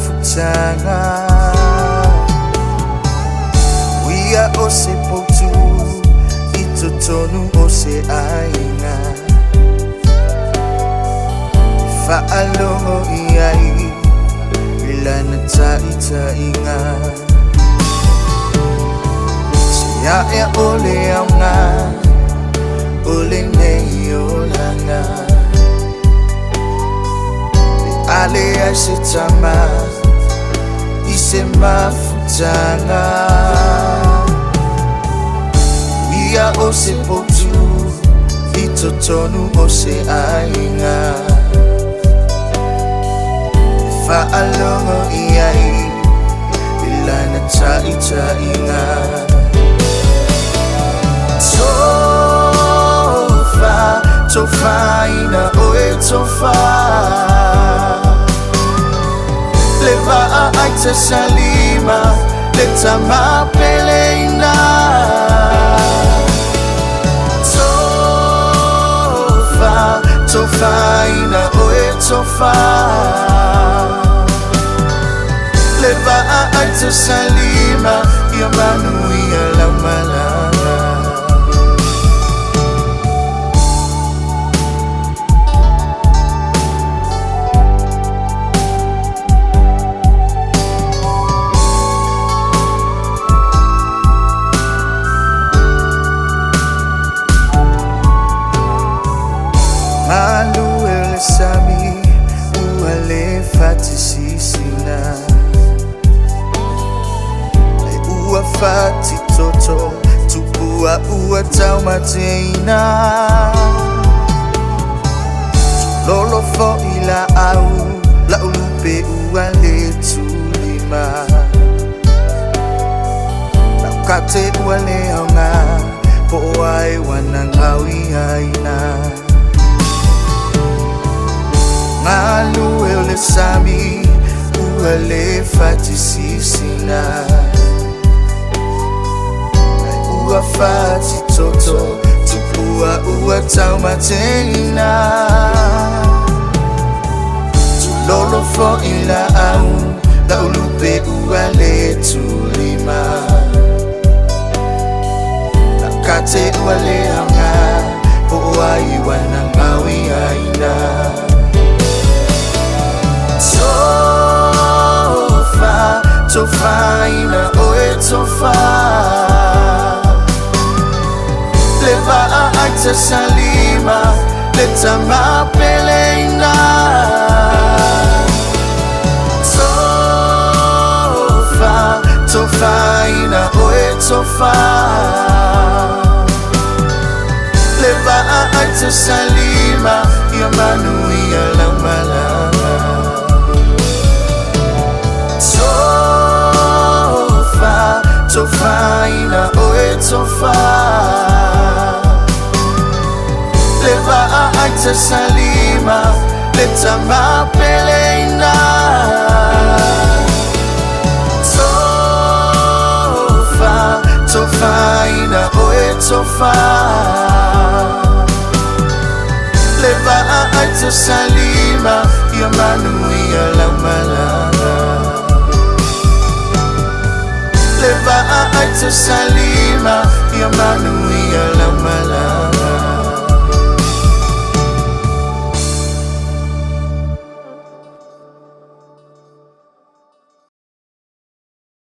mafutanga Wia ose potu Itotonu ose ainga Fa'alongo iai Ilana taita inga Siya ya ole aunga Ole neyo langa Ale asitama Ise mafutanga Wia ose potu Itotonu ose ainga Fa'alongo iai Ilana taita inga Tofa ina oe tofa Leva aita salima Leta mapeleina Tofa ina oe tofa Leva aita salima Yamanu ya malanga Malu ele sami uale fati sisina Ua fati toto tupua ua taumateina Lolo fo ila au la ulupe uale tulima Laukate uale aunga po oai wanangawi aina Malu ele sami uale fati sisina Ua fati toto tupua ua taumateina Tulolo fo ila au la ulupe uale tulima Lakate uale aunga po oai wanangawi aina Tofa ina oe tofa Leva aita salima Leta mapeleina Tofa ina oe tofa Leva aita salima Yamanu ya malanga Tofa ina oe tofa Leva aita salima Leta mapeleina Tofa ina oe tofa Leva aita salima Yamanu ya malanga Leva aita salima Yamanu